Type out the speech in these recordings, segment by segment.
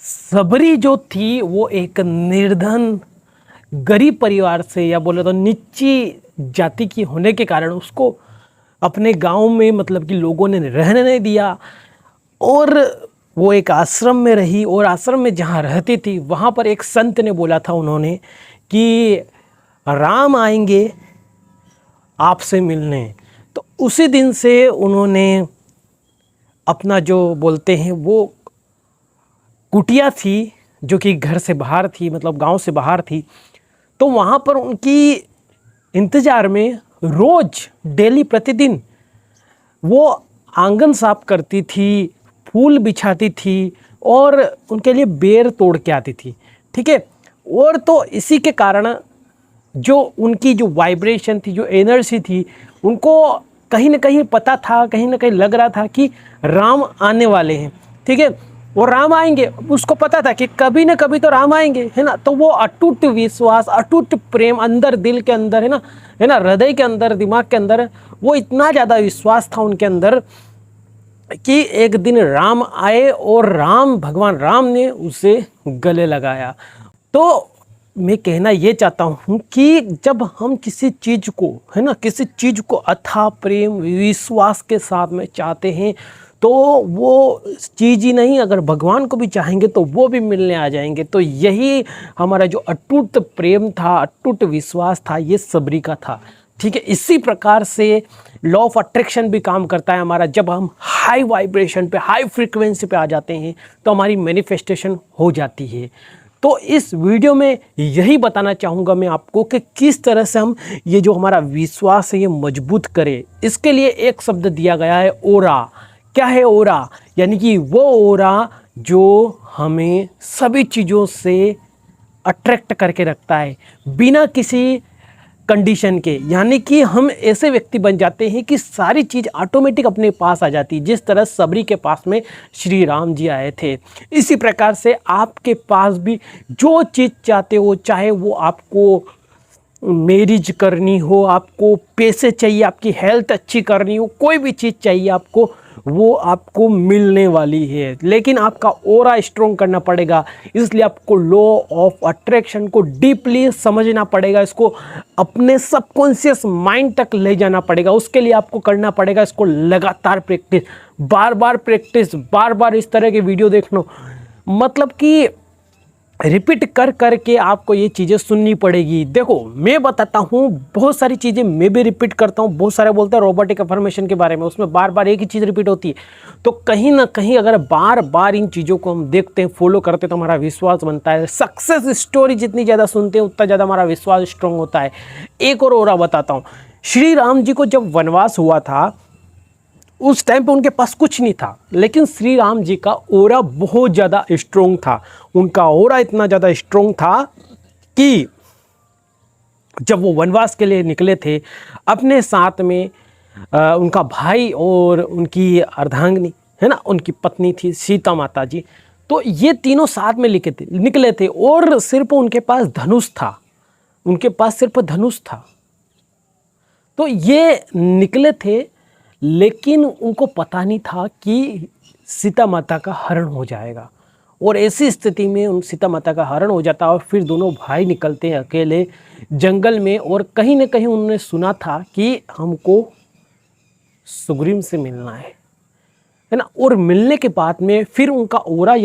सबरी जो थी वो एक निर्धन गरीब परिवार से या बोले तो नीची जाति की होने के कारण उसको अपने गांव में मतलब कि लोगों ने रहने नहीं दिया और वो एक आश्रम में रही। और आश्रम में जहाँ रहती थी वहाँ पर एक संत ने बोला था उन्होंने कि राम आएंगे आपसे मिलने। तो उसी दिन से उन्होंने अपना जो बोलते हैं वो कुटिया थी जो कि घर से बाहर थी, मतलब गांव से बाहर थी, तो वहाँ पर उनकी इंतज़ार में रोज़ डेली प्रतिदिन वो आंगन साफ करती थी, फूल बिछाती थी और उनके लिए बेर तोड़ के आती थी। ठीक है। और तो इसी के कारण जो उनकी जो वाइब्रेशन थी, जो एनर्जी थी, उनको कहीं ना कहीं पता था, कहीं ना कहीं लग रहा था कि राम आने वाले हैं। ठीक है। वो राम आएंगे, उसको पता था कि कभी ना कभी तो राम आएंगे, है ना। तो वो अटूट विश्वास, अटूट प्रेम अंदर दिल के अंदर, है ना, हृदय के अंदर, दिमाग के अंदर वो इतना ज़्यादा विश्वास था उनके अंदर कि एक दिन राम आए और भगवान राम ने उसे गले लगाया। तो मैं कहना ये चाहता हूँ कि जब हम किसी चीज़ को, है ना, किसी चीज़ को अथाह प्रेम विश्वास के साथ में चाहते हैं तो वो चीज़ ही नहीं, अगर भगवान को भी चाहेंगे तो वो भी मिलने आ जाएंगे। तो यही हमारा जो अटूट प्रेम था, अटूट विश्वास था, ये सबरी का था। ठीक है। इसी प्रकार से लॉ ऑफ अट्रैक्शन भी काम करता है हमारा। जब हम हाई वाइब्रेशन पे, हाई फ्रीक्वेंसी पे आ जाते हैं तो हमारी मैनिफेस्टेशन हो जाती है। तो इस वीडियो में यही बताना चाहूँगा मैं आपको कि किस तरह से हम ये जो हमारा विश्वास है ये मजबूत करें। इसके लिए एक शब्द दिया गया है, ओरा। क्या है ओरा? यानी कि वो ओरा जो हमें सभी चीज़ों से अट्रैक्ट करके रखता है बिना किसी कंडीशन के। यानी कि हम ऐसे व्यक्ति बन जाते हैं कि सारी चीज़ ऑटोमेटिक अपने पास आ जाती है, जिस तरह सबरी के पास में श्री राम जी आए थे। इसी प्रकार से आपके पास भी जो चीज़ चाहते हो, चाहे वो आपको मैरिज करनी हो, आपको पैसे चाहिए, आपकी हेल्थ अच्छी करनी हो, कोई भी चीज़ चाहिए आपको, वो आपको मिलने वाली है। लेकिन आपका ऑरा स्ट्रॉन्ग करना पड़ेगा। इसलिए आपको लॉ ऑफ अट्रैक्शन को डीपली समझना पड़ेगा, इसको अपने सबकॉन्शियस माइंड तक ले जाना पड़ेगा। उसके लिए आपको करना पड़ेगा इसको लगातार प्रैक्टिस, बार बार प्रैक्टिस, बार बार इस तरह के वीडियो देखना, मतलब कि रिपीट कर कर के आपको ये चीज़ें सुननी पड़ेगी। देखो मैं बताता हूँ, बहुत सारी चीज़ें मैं भी रिपीट करता हूँ। बहुत सारे बोलते हैं रोबोटिक अफर्मेशन के बारे में, उसमें बार बार एक ही चीज़ रिपीट होती है। तो कहीं ना कहीं अगर बार बार इन चीज़ों को हम देखते हैं, फॉलो करते हैं, तो हमारा विश्वास बनता है। सक्सेस स्टोरी जितनी ज़्यादा सुनते हैं उतना ज़्यादा हमारा विश्वास स्ट्रॉन्ग होता है। एक और ओरा बताता हूँ। श्री राम जी को जब वनवास हुआ था उस टाइम पे उनके पास कुछ नहीं था, लेकिन श्री राम जी का ओरा बहुत ज़्यादा स्ट्रोंग था। उनका ओरा इतना ज़्यादा स्ट्रोंग था कि जब वो वनवास के लिए निकले थे, अपने साथ में उनका भाई और उनकी अर्धांगिनी, है ना, उनकी पत्नी थी सीता माता जी। तो ये तीनों साथ में निकले थे और सिर्फ उनके पास धनुष था, उनके पास सिर्फ धनुष था। तो ये निकले थे, लेकिन उनको पता नहीं था कि सीता माता का हरण हो जाएगा। और ऐसी स्थिति में उन सीता माता का हरण हो जाता है और फिर दोनों भाई निकलते हैं अकेले जंगल में। और कहीं ना कहीं उन्होंने सुना था कि हमको सुग्रीव से मिलना है ना। और मिलने के बाद में फिर उनका ओरा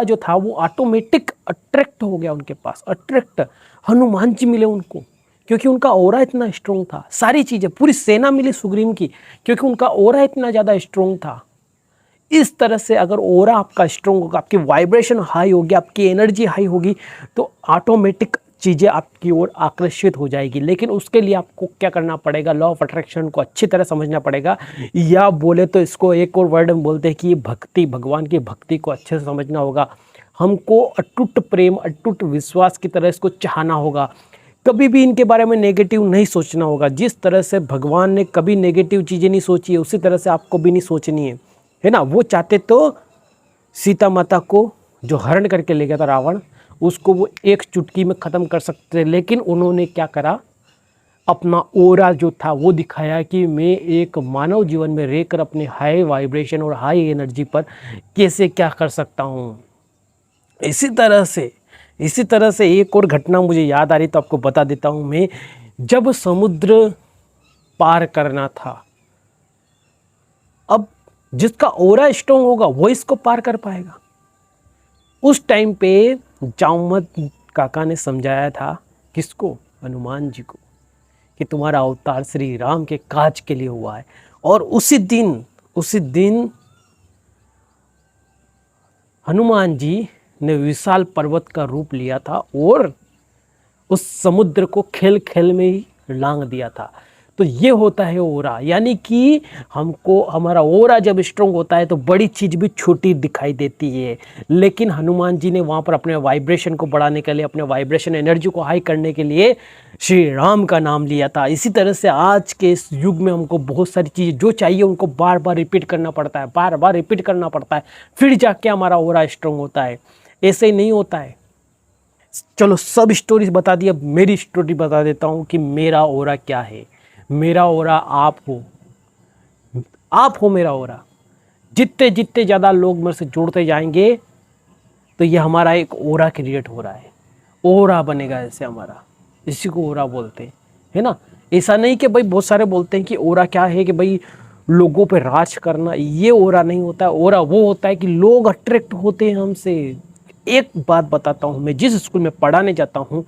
जो था वो ऑटोमेटिक अट्रैक्ट हो गया उनके पास। अट्रैक्ट हनुमान जी मिले उनको, क्योंकि उनका ओरा इतना स्ट्रोंग था। सारी चीज़ें, पूरी सेना मिली सुग्रीव की, क्योंकि उनका ओरा इतना ज़्यादा स्ट्रोंग था। इस तरह से अगर ओरा आपका स्ट्रोंग होगा, आपकी वाइब्रेशन हाई होगी, आपकी एनर्जी हाई होगी, तो ऑटोमेटिक चीज़ें आपकी ओर आकर्षित हो जाएगी। लेकिन उसके लिए आपको क्या करना पड़ेगा? लॉ ऑफ अट्रैक्शन को अच्छी तरह समझना पड़ेगा, या बोले तो इसको एक और वर्ड में बोलते हैं कि भक्ति, भगवान की भक्ति को अच्छे से समझना होगा। हमको अटूट प्रेम, अटूट विश्वास की तरह इसको चाहना होगा। कभी भी इनके बारे में नेगेटिव नहीं सोचना होगा। जिस तरह से भगवान ने कभी नेगेटिव चीज़ें नहीं सोची है, उसी तरह से आपको भी नहीं सोचनी है ना। वो चाहते तो सीता माता को जो हरण करके ले गया था रावण, उसको वो एक चुटकी में ख़त्म कर सकते थे। लेकिन उन्होंने क्या करा? अपना ओरा जो था वो दिखाया कि मैं एक मानव जीवन में रहकर अपने हाई वाइब्रेशन और हाई एनर्जी पर कैसे क्या कर सकता हूँ। इसी तरह से एक और घटना मुझे याद आ रही तो आपको बता देता हूँ मैं। जब समुद्र पार करना था, अब जिसका ओरा स्ट्रॉन्ग होगा वो इसको पार कर पाएगा। उस टाइम पे जामवंत काका ने समझाया था किसको? हनुमान जी को, कि तुम्हारा अवतार श्री राम के काज के लिए हुआ है। और उसी दिन हनुमान जी ने विशाल पर्वत का रूप लिया था और उस समुद्र को खेल खेल में ही लांग दिया था। तो ये होता है ओरा, यानी कि हमको हमारा ओरा जब स्ट्रॉन्ग होता है तो बड़ी चीज़ भी छोटी दिखाई देती है। लेकिन हनुमान जी ने वहाँ पर अपने वाइब्रेशन को बढ़ाने के लिए, अपने वाइब्रेशन एनर्जी को हाई करने के लिए श्री राम का नाम लिया था। इसी तरह से आज के इस युग में हमको बहुत सारी चीज़ें जो चाहिए उनको बार बार रिपीट करना पड़ता है, बार बार रिपीट करना पड़ता है, फिर जाके हमारा ओरा स्ट्रॉन्ग होता है। ऐसे ही नहीं होता है। चलो सब स्टोरीज बता दी, अब मेरी स्टोरी बता देता हूँ कि मेरा ओरा क्या है। मेरा ओरा आप हो मेरा ओरा। जितने जितने ज़्यादा लोग मेरे से जुड़ते जाएंगे तो ये हमारा एक ओरा क्रिएट हो रहा है, ओरा बनेगा ऐसे हमारा, इसी को ओरा बोलते हैं, है ना। ऐसा नहीं कि भाई बहुत सारे बोलते हैं कि ओरा क्या है कि भाई लोगों पे राज करना, ये ओरा नहीं होता है। ओरा वो होता है कि लोग अट्रैक्ट होते हैं हमसे। एक बात बताता हूँ, मैं जिस स्कूल में पढ़ाने जाता हूँ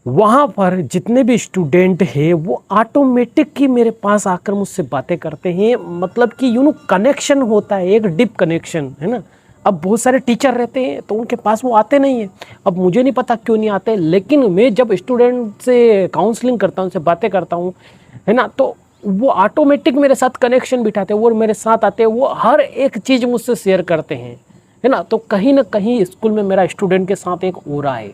वहाँ पर जितने भी स्टूडेंट हैं वो ऑटोमेटिक ही मेरे पास आकर मुझसे बातें करते हैं। मतलब कि कनेक्शन होता है, एक डीप कनेक्शन, है ना। अब बहुत सारे टीचर रहते हैं तो उनके पास वो आते नहीं हैं। अब मुझे नहीं पता क्यों नहीं आते, लेकिन मैं जब स्टूडेंट से काउंसलिंग करता हूँ, उनसे बातें करता हूँ, है ना, तो वो ऑटोमेटिक मेरे साथ कनेक्शन बिठाते हैं, वो मेरे साथ आते हैं, वो हर एक चीज़ मुझसे शेयर करते हैं, है ना। तो कहीं ना कहीं स्कूल में मेरा स्टूडेंट के साथ एक ओरा है।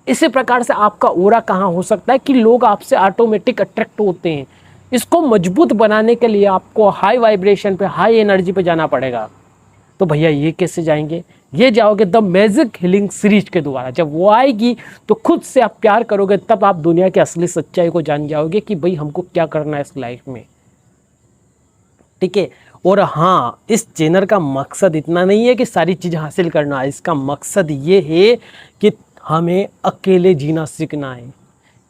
इसी प्रकार से आपका ओरा कहाँ हो सकता है कि लोग आपसे ऑटोमेटिक अट्रैक्ट होते हैं। इसको मजबूत बनाने के लिए आपको हाई वाइब्रेशन पे, हाई एनर्जी पे जाना पड़ेगा। तो भैया ये कैसे जाएंगे? ये जाओगे द मैजिक हीलिंग सीरीज के द्वारा। जब वो आएगी तो खुद से आप प्यार करोगे, तब आप दुनिया की असली सच्चाई को जान जाओगे कि भाई हमको क्या करना है इस लाइफ में, ठीक है। और हाँ, इस चैनल का मकसद इतना नहीं है कि सारी चीज़ हासिल करना है। इसका मकसद ये है कि हमें अकेले जीना सीखना है,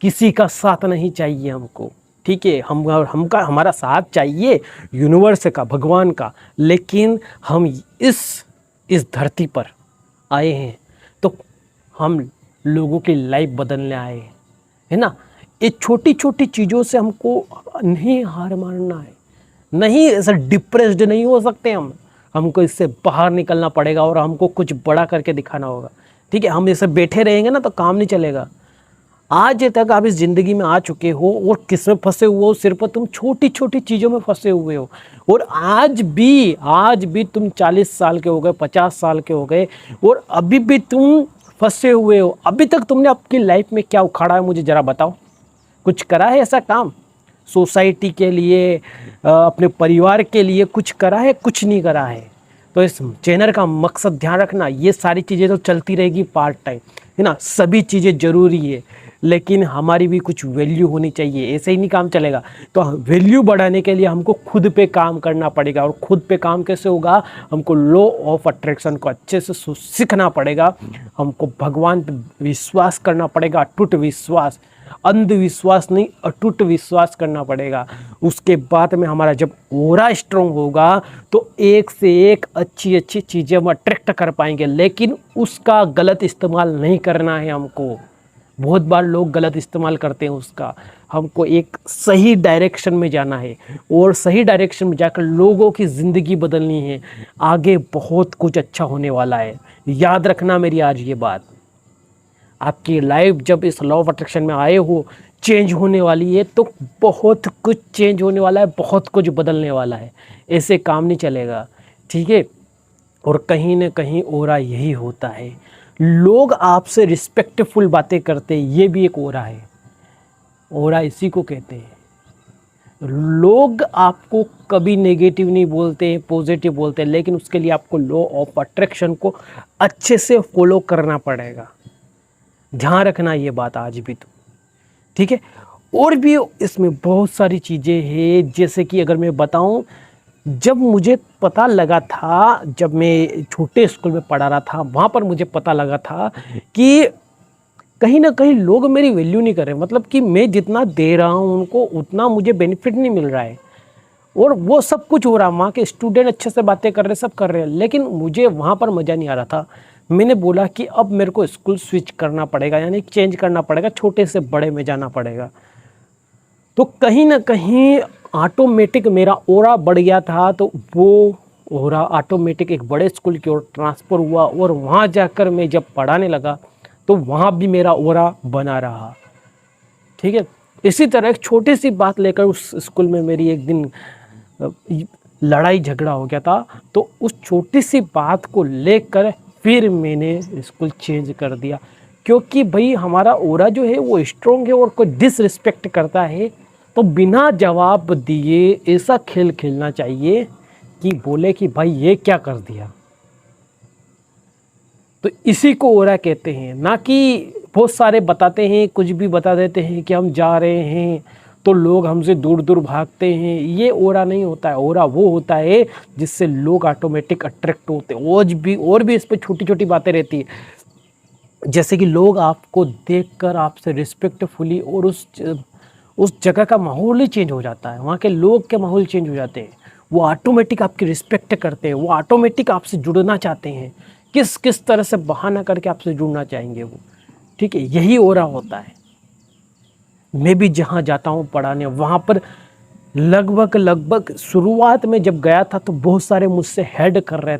किसी का साथ नहीं चाहिए हमको, ठीक है। हमारा साथ चाहिए यूनिवर्स का, भगवान का। लेकिन हम इस धरती पर आए हैं तो हम लोगों की लाइफ बदलने आए हैं, है ना। ये छोटी छोटी चीज़ों से हमको नहीं हार मानना है, नहीं ऐसा डिप्रेस्ड नहीं हो सकते हमको इससे बाहर निकलना पड़ेगा और हमको कुछ बड़ा करके दिखाना होगा, ठीक है। हम ऐसे बैठे रहेंगे ना तो काम नहीं चलेगा। आज तक आप इस ज़िंदगी में आ चुके हो और किस में फंसे हुए हो? सिर्फ तुम छोटी छोटी चीज़ों में फंसे हुए हो। और आज भी तुम 40 साल के हो गए, 50 साल के हो गए और अभी भी तुम फंसे हुए हो। अभी तक तुमने आपकी लाइफ में क्या उखाड़ा है मुझे ज़रा बताओ। कुछ करा है ऐसा काम? सोसाइटी के लिए, अपने परिवार के लिए कुछ करा है? कुछ नहीं करा है। तो इस चैनल का मकसद ध्यान रखना, ये सारी चीज़ें तो चलती रहेगी पार्ट टाइम, है ना। सभी चीज़ें ज़रूरी है लेकिन हमारी भी कुछ वैल्यू होनी चाहिए, ऐसे ही नहीं काम चलेगा। तो वैल्यू बढ़ाने के लिए हमको खुद पे काम करना पड़ेगा। और खुद पे काम कैसे होगा? हमको लॉ ऑफ अट्रैक्शन को अच्छे से सीखना पड़ेगा, हमको भगवान पे विश्वास करना पड़ेगा, अटूट विश्वास, अंधविश्वास नहीं, अटूट विश्वास करना पड़ेगा। उसके बाद में हमारा जब ओरा स्ट्रॉन्ग होगा तो एक से एक अच्छी अच्छी चीज़ें हम अट्रैक्ट कर पाएंगे। लेकिन उसका गलत इस्तेमाल नहीं करना है हमको। बहुत बार लोग गलत इस्तेमाल करते हैं उसका। हमको एक सही डायरेक्शन में जाना है और सही डायरेक्शन में जाकर लोगों की ज़िंदगी बदलनी है। आगे बहुत कुछ अच्छा होने वाला है, याद रखना मेरी आज ये बात। आपकी लाइफ जब इस लॉ ऑफ अट्रैक्शन में आए हो चेंज होने वाली है, तो बहुत कुछ चेंज होने वाला है, बहुत कुछ बदलने वाला है। ऐसे काम नहीं चलेगा, ठीक है। और कहीं ना कहीं ओरा यही होता है, लोग आपसे रिस्पेक्टफुल बातें करते हैं, ये भी एक ओरा है। ओरा इसी को कहते हैं। लोग आपको कभी नेगेटिव नहीं बोलते, पॉजिटिव बोलते हैं, लेकिन उसके लिए आपको लॉ ऑफ अट्रैक्शन को अच्छे से फॉलो करना पड़ेगा। ध्यान रखना ये बात आज भी तो, ठीक है। और भी इसमें बहुत सारी चीज़ें हैं, जैसे कि अगर मैं बताऊं जब मुझे पता लगा था, जब मैं छोटे स्कूल में पढ़ा रहा था, वहाँ पर मुझे पता लगा था कि कहीं ना कहीं लोग मेरी वैल्यू नहीं कर रहे, मतलब कि मैं जितना दे रहा हूँ उनको उतना मुझे बेनिफिट नहीं मिल रहा है। और वो सब कुछ हो रहा, वहाँ के स्टूडेंट अच्छे से बातें कर रहे, सब कर रहे हैं, लेकिन मुझे वहाँ पर मज़ा नहीं आ रहा था। मैंने बोला कि अब मेरे को स्कूल स्विच करना पड़ेगा, यानी चेंज करना पड़ेगा, छोटे से बड़े में जाना पड़ेगा। तो कहीं ना कहीं ऑटोमेटिक मेरा ओरा बढ़ गया था, तो वो ओरा ऑटोमेटिक एक बड़े स्कूल की ओर ट्रांसफ़र हुआ, और वहाँ जाकर मैं जब पढ़ाने लगा तो वहाँ भी मेरा ओरा बना रहा। ठीक है, इसी तरह एक छोटी सी बात लेकर उस स्कूल में मेरी एक दिन लड़ाई झगड़ा हो गया था। तो उस छोटी सी बात को लेकर फिर मैंने स्कूल चेंज कर दिया, क्योंकि भाई हमारा ओरा जो है वो स्ट्रॉन्ग है, और कोई डिसरिस्पेक्ट करता है तो बिना जवाब दिए ऐसा खेल खेलना चाहिए कि बोले कि भाई ये क्या कर दिया। तो इसी को ओरा कहते हैं, ना कि बहुत सारे बताते हैं, कुछ भी बता देते हैं कि हम जा रहे हैं तो लोग हमसे दूर दूर भागते हैं। ये ओरा नहीं होता है। ओरा वो होता है जिससे लोग ऑटोमेटिक अट्रैक्ट होते हैं। और भी इस पर छोटी छोटी बातें रहती है, जैसे कि लोग आपको देखकर आपसे रिस्पेक्टफुली, और उस जगह का माहौल ही चेंज हो जाता है, वहाँ के लोग के माहौल चेंज हो जाते हैं। वो ऑटोमेटिक आपकी रिस्पेक्ट करते हैं, वो ऑटोमेटिक आपसे जुड़ना चाहते हैं। किस किस तरह से बहाना करके आपसे जुड़ना चाहेंगे वो। ठीक है, यही ओरा होता है। मैं भी जहाँ जाता हूँ पढ़ाने, वहाँ पर लगभग शुरुआत में जब गया था तो बहुत सारे मुझसे हेड कर रहे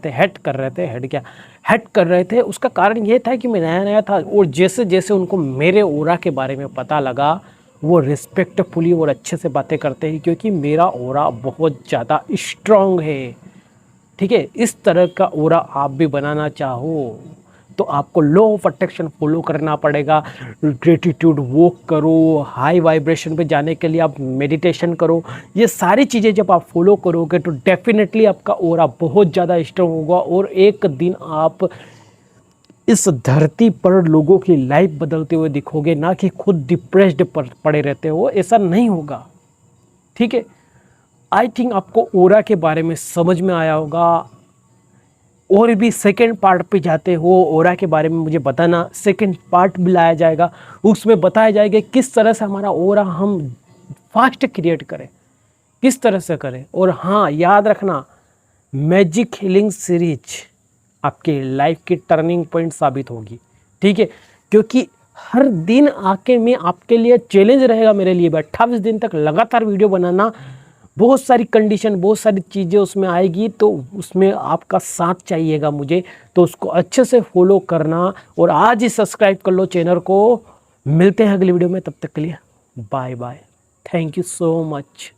थे। उसका कारण ये था कि मैं नया नया था, और जैसे जैसे उनको मेरे ओरा के बारे में पता लगा, वो रिस्पेक्टफुली और अच्छे से बातें करते हैं, क्योंकि मेरा ओरा बहुत ज़्यादा स्ट्रॉन्ग है। ठीक है, इस तरह का ओरा आप भी बनाना चाहो तो आपको लॉ ऑफ अट्रैक्शन फॉलो करना पड़ेगा। ग्रेटिट्यूड वॉक करो, हाई वाइब्रेशन पे जाने के लिए आप मेडिटेशन करो। ये सारी चीज़ें जब आप फॉलो करोगे तो डेफिनेटली आपका ऑरा बहुत ज़्यादा स्ट्रॉन्ग होगा, और एक दिन आप इस धरती पर लोगों की लाइफ बदलते हुए दिखोगे, ना कि खुद डिप्रेस्ड पड़े रहते हो। ऐसा नहीं होगा। ठीक है, आई थिंक आपको ऑरा के बारे में समझ में आया होगा। और भी सेकंड पार्ट पे जाते हो, ऑरा के बारे में मुझे बताना, सेकंड पार्ट भी लाया जाएगा, उसमें बताया जाएगा किस तरह से हमारा ऑरा हम फास्ट क्रिएट करें, किस तरह से करें। और हाँ, याद रखना, मैजिक हीलिंग सीरीज आपके लाइफ की टर्निंग पॉइंट साबित होगी। ठीक है, क्योंकि हर दिन आके मैं आपके लिए चैलेंज रहेगा मेरे लिए 28 दिन तक लगातार वीडियो बनाना। बहुत सारी कंडीशन, बहुत सारी चीज़ें उसमें आएगी, तो उसमें आपका साथ चाहिएगा मुझे, तो उसको अच्छे से फॉलो करना, और आज ही सब्सक्राइब कर लो चैनल को। मिलते हैं अगली वीडियो में, तब तक के लिए bye bye. Thank you so much.